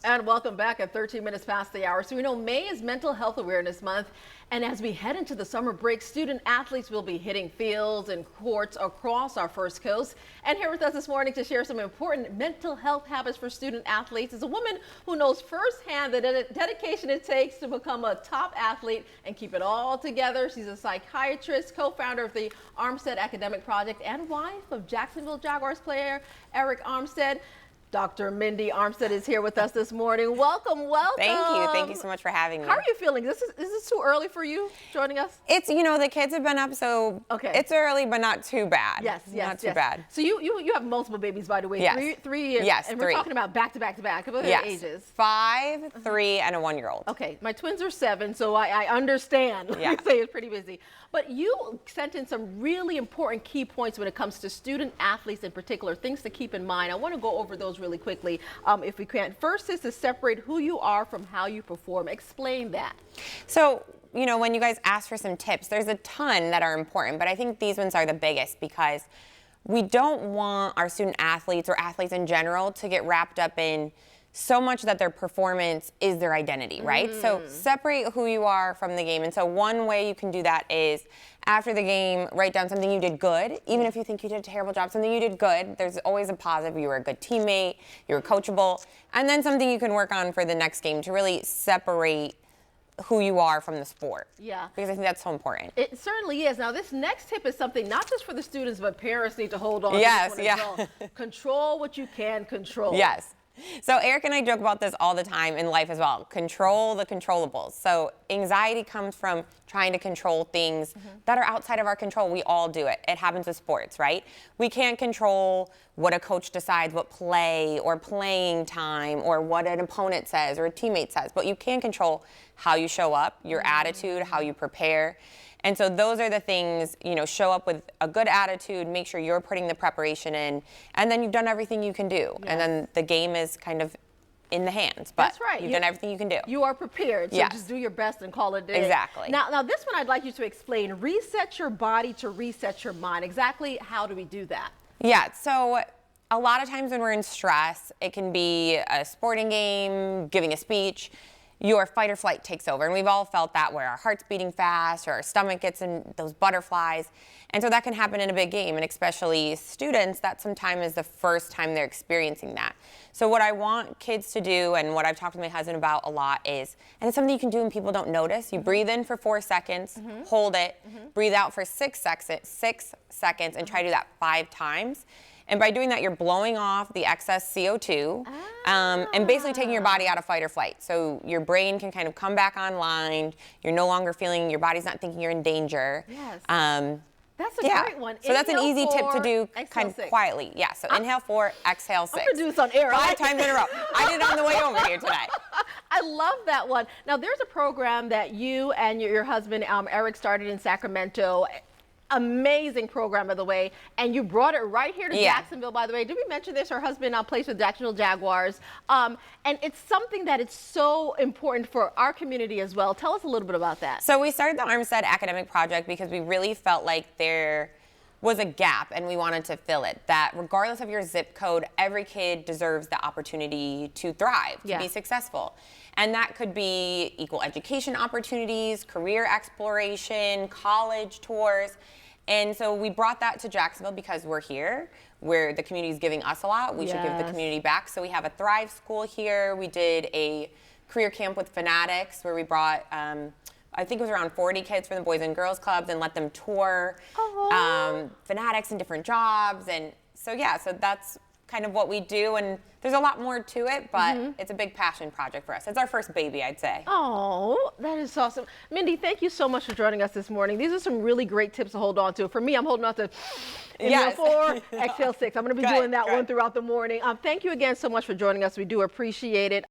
And welcome back at 13 minutes past the hour. So we know May is Mental Health Awareness Month. And as we head into the summer break, student athletes will be hitting fields and courts across our First Coast. And here with us this morning to share some important mental health habits for student athletes is a woman who knows firsthand the dedication it takes to become a top athlete and keep it all together. She's a psychiatrist, co-founder of the Armstead Academic Project, and wife of Jacksonville Jaguars player Eric Armstead. Dr. Mindy Armstead is here with us this morning. Welcome, welcome. Thank you. Thank you so much for having me. How are you feeling? Is this too early for you joining us? It's, you know, the kids have been up, so it's early, but not too bad. Yes, not too bad. So you have multiple babies, by the way. Yes. Three years. Yes, and three. We're talking about back to back to back. What are their ages? 5, 3, and a 1-year-old. Okay, my twins are 7, so I understand. Yeah. Let me say it's pretty busy. But you sent in some really important key points when it comes to student athletes in particular, things to keep in mind. I want to go over those really quickly, if we can. First is to separate who you are from how you perform. Explain that. So, you know, when you guys ask for some tips, there's a ton that are important, but I think these ones are the biggest because we don't want our student athletes or athletes in general to get wrapped up in so much that their performance is their identity, right? So separate who you are from the game. And so one way you can do that is after the game, write down something you did good. Even if you think you did a terrible job, something you did good. There's always a positive. You were a good teammate, you were coachable. And then something you can work on for the next game to really separate who you are from the sport. Yeah. Because I think that's so important. It certainly is. Now, this next tip is something not just for the students, but parents need to hold on Yes, to this one as well. Control what you can control. Yes. So Eric and I joke about this all the time in life as well. Control the controllables. So anxiety comes from trying to control things that are outside of our control. We all do it. It happens with sports, right? We can't control what a coach decides, what play or playing time or what an opponent says or a teammate says. But you can control how you show up, your attitude, how you prepare. And so those are the things, you know, show up with a good attitude, make sure you're putting the preparation in, and then you've done everything you can do. Yes. And then the game is kind of in the hands. But that's right. You've done everything you can do. You are prepared, so just do your best and call it a day. Exactly. Now this one I'd like you to explain. Reset your body to reset your mind. Exactly how do we do that? Yeah, so a lot of times when we're in stress, it can be a sporting game, giving a speech, your fight or flight takes over. And we've all felt that where our heart's beating fast or our stomach gets in those butterflies. And so that can happen in a big game, and especially students, that sometimes is the first time they're experiencing that. So what I want kids to do, and what I've talked to my husband about a lot is, and it's something you can do and people don't notice, you breathe in for 4 seconds, hold it, breathe out for 6 seconds, and try to do that 5 times. And by doing that, you're blowing off the excess CO2 and basically taking your body out of fight or flight. So your brain can kind of come back online. You're no longer feeling, your body's not thinking you're in danger. Yes. That's a great one. So that's an easy tip to 4, do kind of quietly. Yeah, so inhale 4, exhale 6. I'm going to do this on air. 5 times in a row. I did it on the way over here today. I love that one. Now, there's a program that you and your husband, Eric, started in Sacramento. Amazing program, by the way, and you brought it right here to Jacksonville, by the way. Did we mention this? Her husband now plays with Jacksonville Jaguars, and it's something that is so important for our community as well. Tell us a little bit about that. So we started the Armstead Academic Project because we really felt like there was a gap and we wanted to fill it, that regardless of your zip code, every kid deserves the opportunity to thrive, to be successful. And that could be equal education opportunities, career exploration, college tours. And so we brought that to Jacksonville because we're here, where the community is giving us a lot. We should give the community back. So we have a Thrive School here. We did a career camp with Fanatics where we brought, I think it was around 40 kids from the Boys and Girls Clubs and let them tour Fanatics and different jobs. And so, yeah, so that's kind of what we do. And there's a lot more to it, but it's a big passion project for us. It's our first baby, I'd say. Oh, that is awesome. Mindy, thank you so much for joining us this morning. These are some really great tips to hold on to. For me, I'm holding on to inhale 4, exhale 6. I'm going to be doing that one throughout the morning. Thank you again so much for joining us. We do appreciate it.